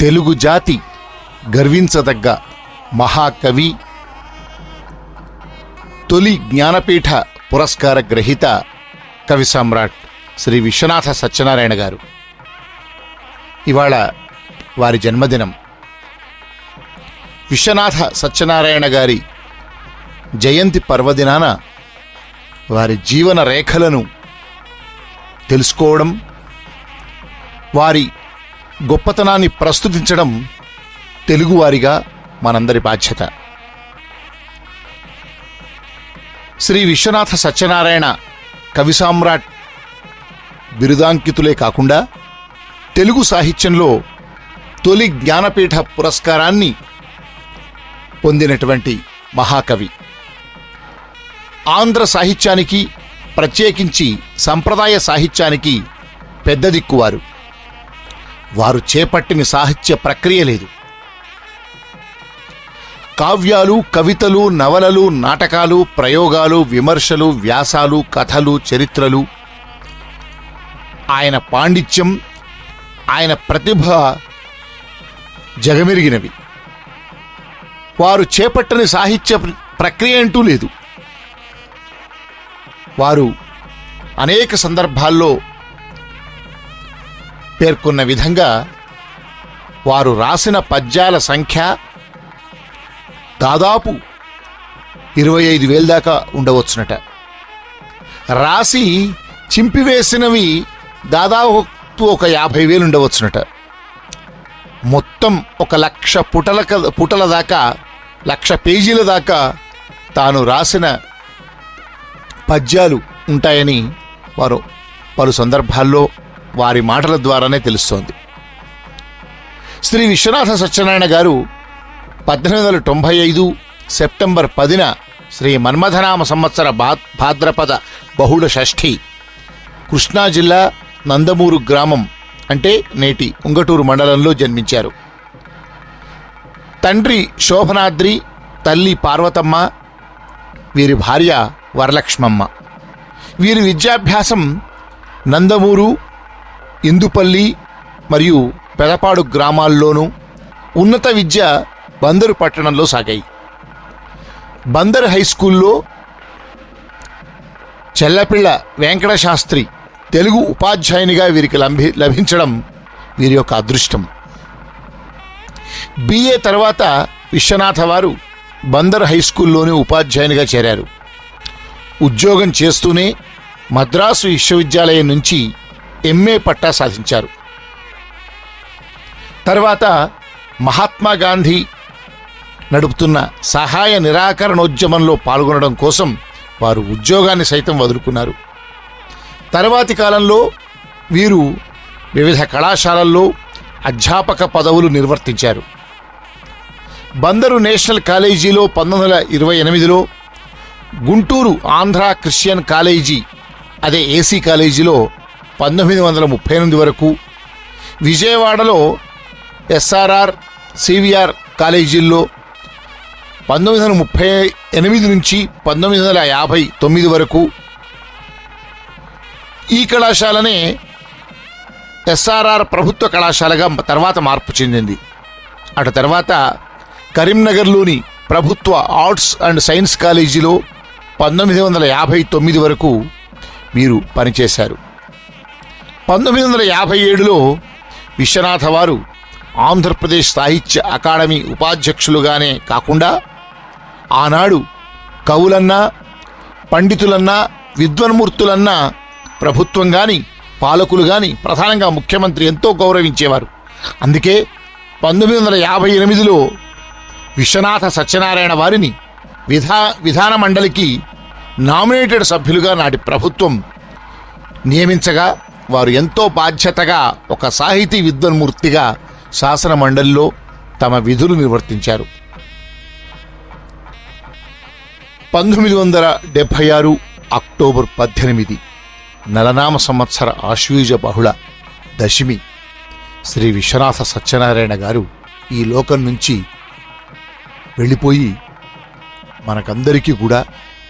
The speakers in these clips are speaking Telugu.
తెలుగు జాతి గర్వించదగ్గ మహాకవి, తొలి జ్ఞానపీఠ పురస్కార గ్రహీత కవి సమ్రాట్ శ్రీ విశ్వనాథ సత్యనారాయణ గారు. ఇవాళ వారి జన్మదినం. విశ్వనాథ సత్యనారాయణ గారి జయంతి పర్వదినాన వారి జీవన రేఖలను తెలుసుకోవడం, వారి గొప్పతనాన్ని ప్రస్తుతించడం తెలుగువారిగా మనందరి బాధ్యత. శ్రీ విశ్వనాథ సత్యనారాయణ కవి సామ్రాట్ బిరుదాంకితులే కాకుండా తెలుగు సాహిత్యంలో తొలి జ్ఞానపీఠ పురస్కారాన్ని పొందినటువంటి మహాకవి. ఆంధ్ర సాహిత్యానికి, ప్రత్యేకించి సంప్రదాయ సాహిత్యానికి పెద్ద దిక్కువారు. వారు చేపట్టిన సాహిత్య ప్రక్రియ లేదు. కావ్యాలు, కవితలు, నవలలు, నాటకాలు, ప్రయోగాలు, విమర్శలు, వ్యాసాలు, కథలు, చరిత్రలు, ఆయన పాండిత్యం, ఆయన ప్రతిభ జగమెరిగినవి. వారు చేపట్టని సాహిత్య ప్రక్రియ అంటూ లేదు. వారు అనేక సందర్భాల్లో పేర్కొన్న విధంగా వారు రాసిన పద్యాల సంఖ్య దాదాపు 25,000 దాకా ఉండవచ్చునట. రాసి చింపివేసినవి దాదాపు ఒక 50,000 ఉండవచ్చునట. మొత్తం 1,00,000 పుటల దాకా, 1,00,000 పేజీల దాకా తాను రాసిన పద్యాలు ఉంటాయని వారు పలు సందర్భాల్లో వారి మాటల ద్వారానే తెలుస్తోంది. శ్రీ విశ్వనాథ సత్యనారాయణ గారు 1895 సెప్టెంబర్ 10న శ్రీ మన్మథనామ సంవత్సర భాద్రపద బహుళ షష్ఠి కృష్ణా జిల్లా నందమూరు గ్రామం అంటే నేటి ఉంగటూరు మండలంలో జన్మించారు. తండ్రి శోభనాద్రి, తల్లి పార్వతమ్మ, వీరి భార్య వరలక్ష్మమ్మ. వీరి విద్యాభ్యాసం నందమూరు, ఇందుపల్లి మరియు పెదపాడు గ్రామాల్లోనూ, ఉన్నత విద్య బందరు పట్టణంలో సాగాయి. బందర్ హైస్కూల్లో చెల్లపిళ్ళ వెంకటశాస్త్రి తెలుగు ఉపాధ్యాయునిగా వీరికి లభించడం వీరి యొక్క అదృష్టం. బిఏ తర్వాత విశ్వనాథ వారు బందర్ హైస్కూల్లోని ఉపాధ్యాయునిగా చేరారు. ఉద్యోగం చేస్తూనే మద్రాసు విశ్వవిద్యాలయం నుంచి ఎంఏ పట్టా సాధించారు. తర్వాత మహాత్మా గాంధీ నడుపుతున్న సహాయ నిరాకరణోద్యమంలో పాల్గొనడం కోసం వారు ఉద్యోగాన్ని సైతం వదులుకున్నారు. తర్వాతి కాలంలో వీరు వివిధ కళాశాలల్లో అధ్యాపక పదవులు నిర్వర్తించారు. బందరు నేషనల్ కాలేజీలో 1928లో, గుంటూరు ఆంధ్ర క్రిస్టియన్ కాలేజీ అదే ఏసీ కాలేజీలో 1938 వరకు, విజయవాడలో ఎస్ఆర్ఆర్, సివిఆర్ కాలేజీల్లో 1938 నుంచి 1959 వరకు, ఈ కళాశాలనే ఎస్ఆర్ఆర్ ప్రభుత్వ కళాశాలగా తర్వాత మార్పు చెందింది. అటు తర్వాత కరీంనగర్లోని ప్రభుత్వ ఆర్ట్స్ అండ్ సైన్స్ కాలేజీలో 1959 వరకు వీరు పనిచేశారు. 1957లో విశ్వనాథ వారు ఆంధ్రప్రదేశ్ సాహిత్య అకాడమీ ఉపాధ్యక్షులుగానే కాకుండా ఆనాడు కవులన్నా, పండితులన్నా, విద్వన్మూర్తులన్నా ప్రభుత్వం కానీ, పాలకులు కానీ, ప్రధానంగా ముఖ్యమంత్రి ఎంతో గౌరవించేవారు. అందుకే 1958లో విశ్వనాథ సత్యనారాయణ వారిని విధాన మండలికి నామినేటెడ్ సభ్యులుగా నాటి ప్రభుత్వం నియమించగా వారు ఎంతో బాధ్యతగా ఒక సాహితీ విద్వన్మూర్తిగా శాసన మండలిలో తమ విధులు నిర్వర్తించారు. 1976 అక్టోబర్ 18 నలనామ సంవత్సర ఆశ్వీజ బహుళ దశమి శ్రీ విశ్వనాథ సత్యనారాయణ గారు ఈ లోకం నుంచి వెళ్ళిపోయి మనకందరికీ కూడా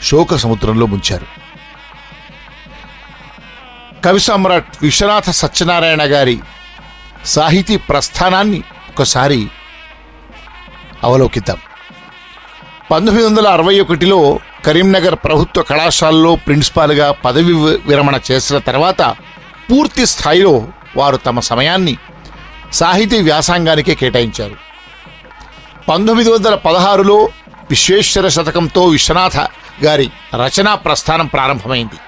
శోక సముద్రంలో ముంచారు. కవి సమ్రాట్ విశ్వనాథ సత్యనారాయణ గారి సాహితీ ప్రస్థానాన్ని ఒక్కసారి అవలోకిద్దాం. 1961లో కరీంనగర్ ప్రభుత్వ కళాశాలలో ప్రిన్సిపాల్గా పదవి విరమణ చేసిన తర్వాత పూర్తి స్థాయిలో వారు తమ సమయాన్ని సాహితీ వ్యాసంగానికే కేటాయించారు. 1916లో విశ్వేశ్వర శతకంతో విశ్వనాథ గారి రచనా ప్రస్థానం ప్రారంభమైంది.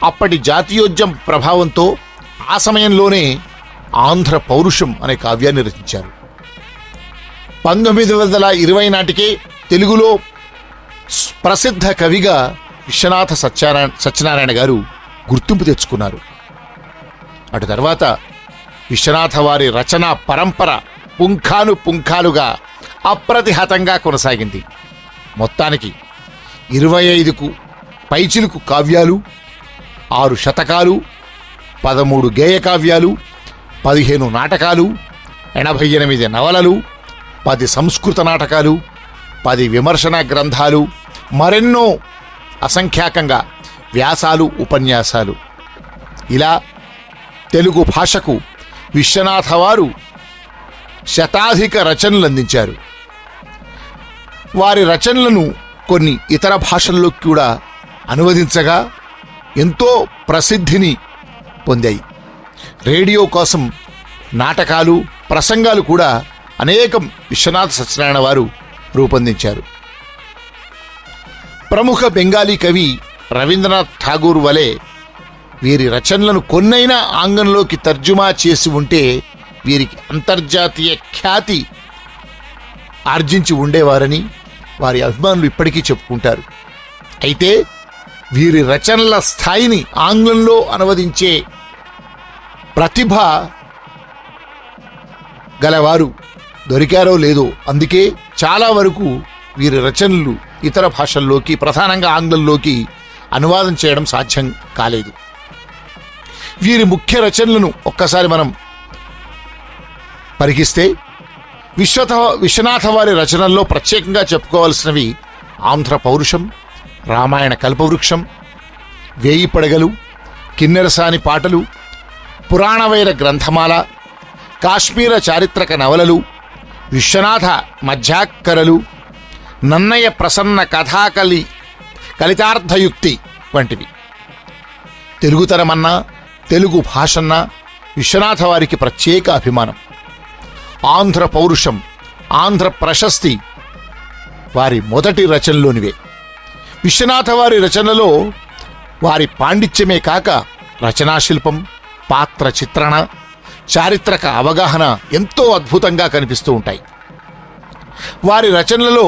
అప్పటి జాతీయోద్యమ ప్రభావంతో ఆ సమయంలోనే ఆంధ్ర పౌరుషం అనే కావ్యాన్ని రచించారు. 1920 నాటికే తెలుగులో ప్రసిద్ధ కవిగా విశ్వనాథ సత్యనారాయణ గారు గుర్తింపు తెచ్చుకున్నారు. అటు తర్వాత విశ్వనాథ వారి రచనా పరంపర పుంఖానుగా అప్రతిహతంగా కొనసాగింది. మొత్తానికి 25కు పైచిలుకు కావ్యాలు, 6 శతకాలు, 13 గేయ కావ్యాలు, 15 నాటకాలు, 88 నవలలు, 10 సంస్కృత నాటకాలు, 10 విమర్శన గ్రంథాలు, మరెన్నో అసంఖ్యాకంగా వ్యాసాలు, ఉపన్యాసాలు, ఇలా తెలుగు భాషకు విశ్వనాథ వారు శతాధిక రచనలు అందించారు. వారి రచనలను కొన్ని ఇతర భాషల్లోకి కూడా అనువదించగా ఎంతో ప్రసిద్ధిని పొందాయి. రేడియో కోసం నాటకాలు, ప్రసంగాలు కూడా అనేకం విశ్వనాథ సత్యనారాయణ వారు రూపొందించారు. ప్రముఖ బెంగాలీ కవి రవీంద్రనాథ్ ఠాగూర్ వలె వీరి రచనలను కొన్నైనా ఆంగ్లంలోకి తర్జుమా చేసి ఉంటే వీరికి అంతర్జాతీయ ఖ్యాతి ఆర్జించి ఉండేవారని వారి అభిమానులు ఇప్పటికీ చెప్పుకుంటారు. అయితే వీరి రచనల స్థాయిని ఆంగ్లంలో అనువదించే ప్రతిభ గలవారు దొరికారో లేదో, అందుకే చాలా వరకు వీరి రచనలు ఇతర భాషల్లోకి, ప్రధానంగా ఆంగ్లంలోకి అనువాదం చేయడం సాధ్యం కాలేదు. వీరి ముఖ్య రచనలను ఒక్కసారి మనం పరికిస్తే విశ్వనాథ వారి రచనల్లో ప్రత్యేకంగా చెప్పుకోవాల్సినవి ఆంధ్ర పౌరుషం, రామాయణ కల్పవృక్షం, వేయి పడగలు, కిన్నెరసాని పాటలు, పురాణవైర గ్రంథమాల, కాశ్మీర చారిత్రక నవలలు, విశ్వనాథ మధ్యాక్కరలు, నన్నయ్య ప్రసన్న కలితార్థయుక్తి వంటివి. తెలుగుతరమన్నా, తెలుగు భాషన్నా విశ్వనాథ వారికి ప్రత్యేక అభిమానం. ఆంధ్ర పౌరుషం, ఆంధ్ర ప్రశస్తి వారి మొదటి రచనలోనివే. విశ్వనాథ వారి రచనలో వారి పాండిత్యమే కాక రచనాశిల్పం, పాత్ర చిత్రణ, చారిత్రక అవగాహన ఎంతో అద్భుతంగా కనిపిస్తూ ఉంటాయి. వారి రచనలలో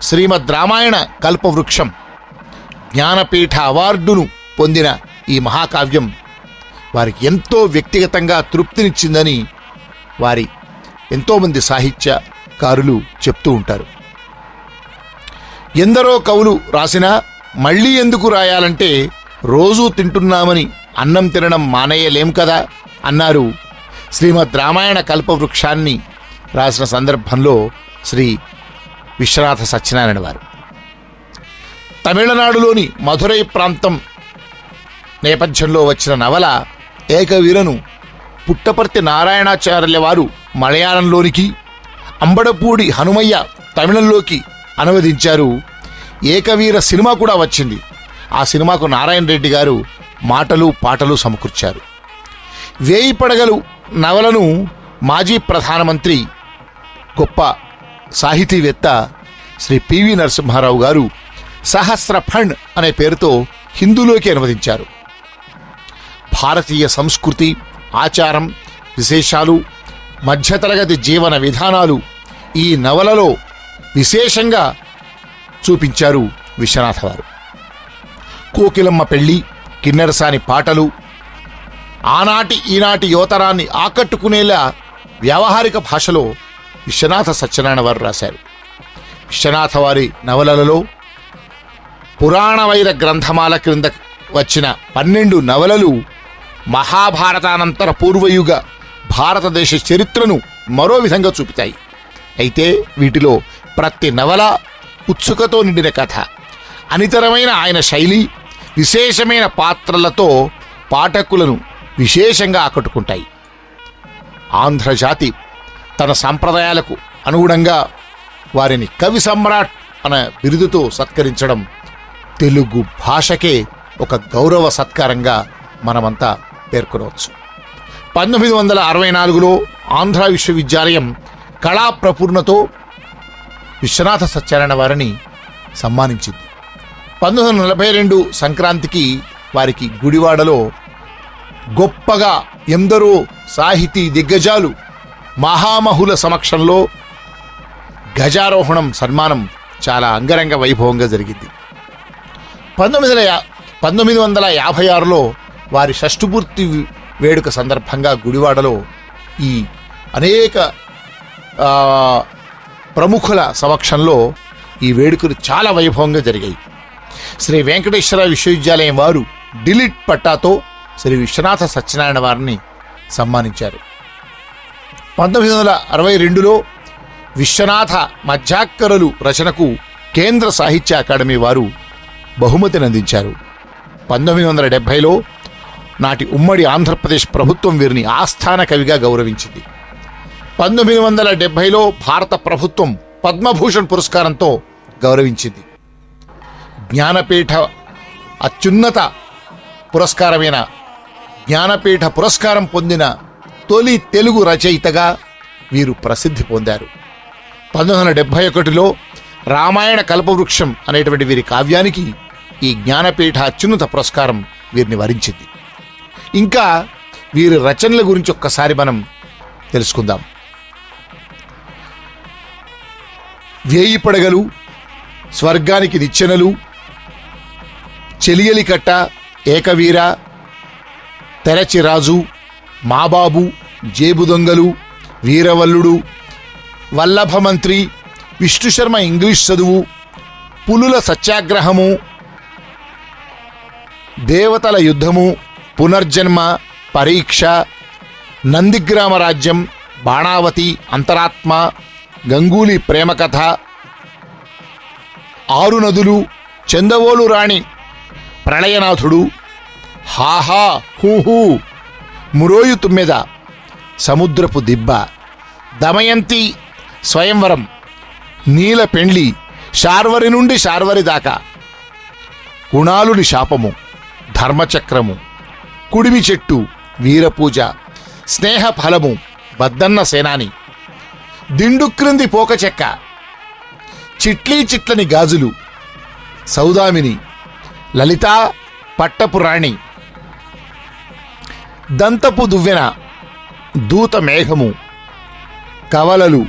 శ్రీమద్ రామాయణ కల్పవృక్షం జ్ఞానపీఠ అవార్డును పొందిన ఈ మహాకావ్యం వారికి ఎంతో వ్యక్తిగతంగా తృప్తినిచ్చిందని వారి ఎంతోమంది సాహిత్యకారులు చెప్తూ ఉంటారు. ఎందరో కవులు రాసినా మళ్ళీ ఎందుకు రాయాలంటే రోజూ తింటున్నామని అన్నం తినడం మానేయలేం కదా అన్నారు శ్రీమద్ రామాయణ కల్పవృక్షాన్ని రాసిన సందర్భంలో శ్రీ విశ్వనాథ సత్యనారాయణ వారు. తమిళనాడులోని మధురై ప్రాంతం నేపథ్యంలో వచ్చిన నవల ఏకవీరను పుట్టపర్తి నారాయణాచార్య వారు మలయాళంలోనికి, అంబడపూడి హనుమయ్య తమిళంలోకి అనువదించారు. ఏకవీర సినిమా కూడా వచ్చింది. ఆ సినిమాకు నారాయణ రెడ్డి గారు మాటలు పాటలు సమకూర్చారు. వేయి పడగలు నవలను మాజీ ప్రధానమంత్రి, గొప్ప సాహితీవేత్త శ్రీ పివి నరసింహారావు గారు సహస్ర ఫండ్ అనే పేరుతో హిందీలోకి అనువదించారు. భారతీయ సంస్కృతి, ఆచారం, విశేషాలు, మధ్యతరగతి జీవన విధానాలు ఈ నవలలో విశేషంగా చూపించారు విశ్వనాథ వారు. కోకిలమ్మ పెళ్లి, కిన్నెరసాని పాటలు ఆనాటి ఈనాటి యువతరాన్ని ఆకట్టుకునేలా వ్యావహారిక భాషలో విశ్వనాథ సత్యనారాయణ వారు రాశారు. విశ్వనాథ వారి నవలలలో పురాణవైర గ్రంథమాల క్రింద వచ్చిన 12 నవలలు మహాభారతానంతర పూర్వయుగ భారతదేశ చరిత్రను మరో విధంగా చూపుతాయి. అయితే వీటిలో ప్రతి నవల ఉత్సుకతో నిండిన కథ, అనితరమైన ఆయన శైలి, విశేషమైన పాత్రలతో పాఠకులను విశేషంగా ఆకట్టుకుంటాయి. ఆంధ్రజాతి తన సాంప్రదాయాలకు అనుగుణంగా వారిని కవి సమ్రాట్ అనే బిరుదుతో సత్కరించడం తెలుగు భాషకే ఒక గౌరవ సత్కారంగా మనమంతా పేర్కొనవచ్చు. 1964లో ఆంధ్ర విశ్వవిద్యాలయం కళా ప్రపూర్ణతో విశ్వనాథ సత్యనారాయణ వారిని సన్మానించింది. 1942 సంక్రాంతికి వారికి గుడివాడలో గొప్పగా ఎందరో సాహితీ దిగ్గజాలు మహామహుల సమక్షంలో గజారోహణం సన్మానం చాలా అంగరంగ వైభవంగా జరిగింది. 1956లో వారి షష్ఠపూర్తి వేడుక సందర్భంగా గుడివాడలో ఈ అనేక ప్రముఖుల సమక్షంలో ఈ వేడుకలు చాలా వైభవంగా జరిగాయి. శ్రీ వెంకటేశ్వర విశ్వవిద్యాలయం వారు డిలిట్ పట్టాతో శ్రీ విశ్వనాథ సత్యనారాయణ వారిని సన్మానించారు. 1962లో విశ్వనాథ మధ్యాక్కరలు రచనకు కేంద్ర సాహిత్య అకాడమీ వారు బహుమతిని అందించారు. 1970లో నాటి ఉమ్మడి ఆంధ్రప్రదేశ్ ప్రభుత్వం వీరిని ఆస్థాన కవిగా గౌరవించింది. 1970లో భారత ప్రభుత్వం పద్మభూషణ్ పురస్కారంతో గౌరవించింది. జ్ఞానపీఠ అత్యున్నత పురస్కారమైన జ్ఞానపీఠ పురస్కారం పొందిన తొలి తెలుగు రచయితగా వీరు ప్రసిద్ధి పొందారు. 1971లో రామాయణ కల్పవృక్షం అనేటువంటి వీరి కావ్యానికి ఈ జ్ఞానపీఠ అత్యున్నత పురస్కారం వీరిని వరించింది. ఇంకా వీరి రచనల గురించి ఒక్కసారి మనం తెలుసుకుందాం. వేయి పడగలు, స్వర్గానికి నిచ్చెనలు, చెలియలికట్ట, ఏకవీర, తెరచిరాజు, మాబాబు, జేబు దొంగలు, వీరవల్లుడు, వల్లభమంత్రి, విష్ణుశర్మ ఇంగ్లీష్ చదువు, పులుల సత్యాగ్రహము, దేవతల యుద్ధము, పునర్జన్మ, పరీక్ష, నందిగ్రామ రాజ్యం, బాణావతి, అంతరాత్మ, గంగూలీ ప్రేమకథ, ఆరు నదులు, చందవోలు రాణి, ప్రళయనాథుడు, హాహా హూహూ, మురోయు తుమ్మెద, సముద్రపు దిబ్బ, దమయంతి స్వయంవరం, నీల పెండ్లి, శార్వరి నుండి శార్వరి దాకా, గుణాలుని శాపము, ధర్మచక్రము, కుడిమి చెట్టు, వీరపూజ, స్నేహ ఫలము, బద్దన్న సేనాని, దిండు క్రింది పోకచెక్క, చిట్లీ చిట్లని గాజులు, సౌదామిని, లలిత, పట్టపు రాణి, దంతపు దువ్వెన, దూత మేఘము, కవలలు,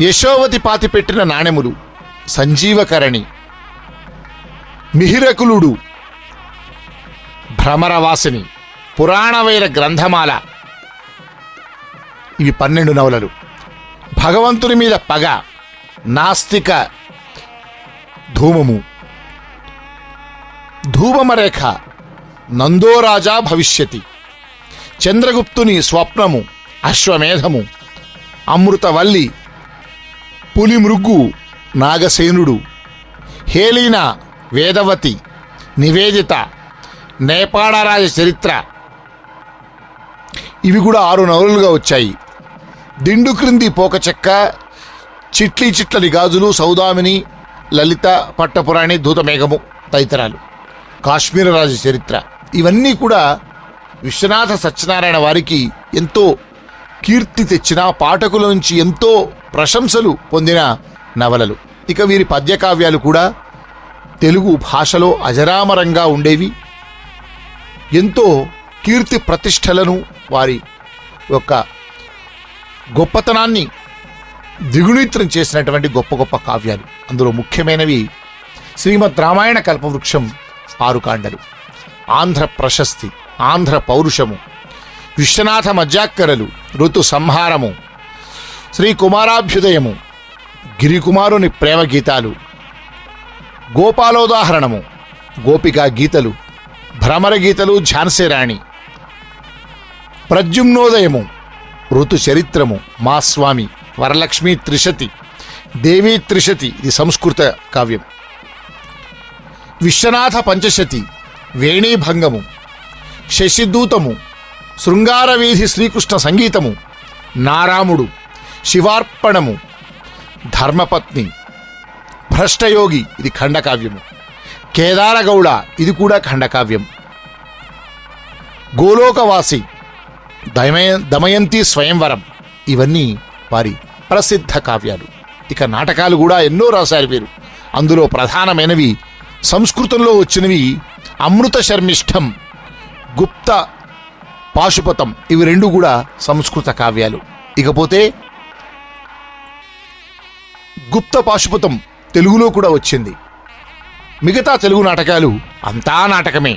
యశోవతి పాతిపెట్టిన నాణెములు, సంజీవకరణి, మిహిరకులుడు, భ్రమరవాసిని, పురాణవైర గ్రంథమాల. ఇవి 12 నవలలు. భగవంతుని మీద పగ, నాస్తిక ధూమము, ధూమమరేఖ, నందోరాజా భవిష్యతి, చంద్రగుప్తుని స్వప్నము, అశ్వమేధము, అమృతవల్లి, పులిమృగ్గు, నాగసేనుడు, హేలీనా, వేదవతి, నివేదిత, నేపాళరాజ చరిత్ర. ఇవి కూడా 6 నవలుగా వచ్చాయి. దిండు క్రింది పోకచెక్క, చిట్లీ చిట్లని గాజులు, సౌదామిని, లలిత, పట్టపురాణి, దూతమేఘము తదితరాలు, కాశ్మీర రాజు చరిత్ర. ఇవన్నీ కూడా విశ్వనాథ సత్యనారాయణ వారికి ఎంతో కీర్తి తెచ్చిన, పాఠకుల నుంచి ఎంతో ప్రశంసలు పొందిన నవలలు. ఇక వీరి పద్యకావ్యాలు కూడా తెలుగు భాషలో అజరామరంగా ఉండేవి. ఎంతో కీర్తి ప్రతిష్టలను, వారి యొక్క గొప్పతనాన్ని ద్విగుణీత్రం చేసినటువంటి గొప్ప గొప్ప కావ్యాలు. అందులో ముఖ్యమైనవి శ్రీమద్ రామాయణ కల్పవృక్షం 6 కాండలు, ఆంధ్ర ప్రశస్తి, ఆంధ్ర పౌరుషము, విశ్వనాథ మధ్యాక్కరలు, ఋతు సంహారము, శ్రీ కుమారాభ్యుదయము, గిరికుమారుని ప్రేమ గీతాలు, గోపాలోదాహరణము, గోపికా గీతలు, భ్రమర గీతలు, ఝాన్సీ రాణి, ప్రద్యుమ్నోదయము, ఋతు చరిత్రము, మా స్వామి, వరలక్ష్మీ త్రిశతి, దేవీ త్రిశతి, ఇది సంస్కృత కావ్యం, విశ్వనాథ పంచశతి, వేణీభంగము, శశిదూతము, శృంగారవీధి శ్రీకృష్ణ సంగీతము, నారాముడు, శివార్పణము, ధర్మపత్ని, భ్రష్టయోగి ఇది ఖండకావ్యము, కేదారగౌడ ఇది కూడా ఖండకావ్యం, గోలోకవాసి, దమయంతి స్వయంవరం ఇవన్నీ వారి ప్రసిద్ధ కావ్యాలు. ఇక నాటకాలు కూడా ఎన్నో రాశారు వీరు. అందులో ప్రధానమైనవి సంస్కృతంలో వచ్చినవి అమృత శర్మిష్ఠం, గుప్త పాశుపతం ఇవి రెండు కూడా సంస్కృత కావ్యాలు. ఇకపోతే గుప్త పాశుపతం తెలుగులో కూడా వచ్చింది. మిగతా తెలుగు నాటకాలు అంతా నాటకమే.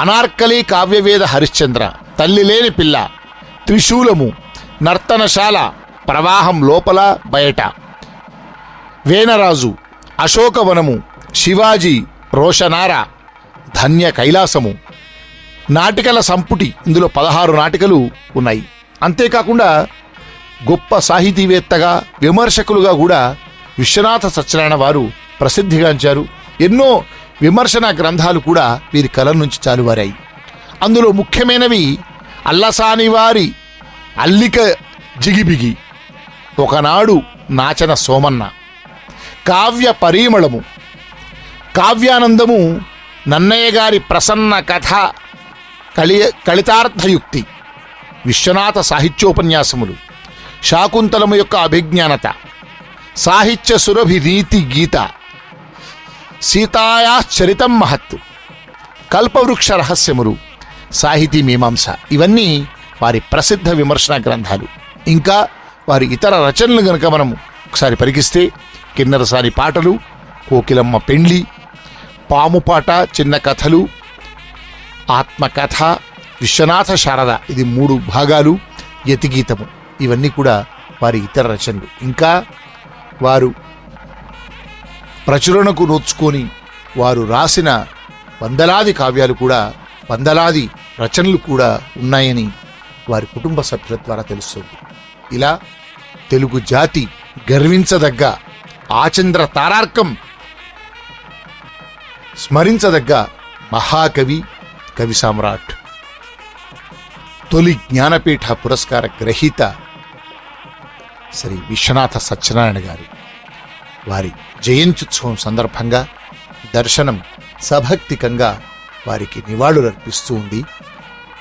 అనార్కలి, కావ్యవేద హరిశ్చంద్ర, తల్లి లేని పిల్ల, త్రిశూలము, నర్తనశాల, ప్రవాహం లోపల బయట, వేనరాజు, అశోకవనము, శివాజీ, రోషనార, ధన్య కైలాసము, నాటికల సంపుటి ఇందులో 16 నాటికలు ఉన్నాయి. అంతేకాకుండా గొప్ప సాహితీవేత్తగా విమర్శకులుగా కూడా విశ్వనాథ సత్యనారాయణ వారు ప్రసిద్ధిగాంచారు. ఎన్నో విమర్శన గ్రంథాలు కూడా వీరి కలం నుంచి చాలువారాయి. అందులో ముఖ్యమైనవి అల్లసాని వారి అల్లిక జిగిబిగి, ఒకనాడు నాచన సోమన్న, కావ్య పరిమళము, కావ్యానందము, నన్నయ్య గారి ప్రసన్న కథ, కలితార్థయుక్తి, విశ్వనాథ సాహిత్యోపన్యాసములు, శాకుంతలము యొక్క అభిజ్ఞానత, సాహిత్య సురభి నీతి గీత, సీతాయాశ్చరితం మహత్తు, కల్పవృక్ష రహస్యములు, సాహితీ మీమాంస ఇవన్నీ వారి ప్రసిద్ధ విమర్శన గ్రంథాలు. ఇంకా వారి ఇతర రచనలు గనక మనం ఒకసారి పరికిస్తే కిన్నెరసాని పాటలు, కోకిలమ్మ పెండ్లి, పాముపాట, చిన్న కథలు, ఆత్మకథ, విశ్వనాథ శారద ఇది 3 భాగాలు, యతిగీతము ఇవన్నీ కూడా వారి ఇతర రచనలు. ఇంకా వారు ప్రచురణకు నోచుకొని వారు రాసిన వందలాది కావ్యాలు కూడా, వందలాది రచనలు కూడా ఉన్నాయని వారి కుటుంబ సభ్యుల ద్వారా తెలుస్తుంది. ఇలా తెలుగు జాతి గర్వించదగ్గ, ఆచంద్ర తారార్కం స్మరించదగ్గ మహాకవి, కవి సామ్రాట్, తొలి జ్ఞానపీఠ పురస్కార గ్రహీత శ్రీ విశ్వనాథ సత్యనారాయణ గారు వారి జయంత్యుత్సవం సందర్భంగా దర్శనం సభక్తికంగా వారికి నివాళులర్పిస్తూ ఉంది.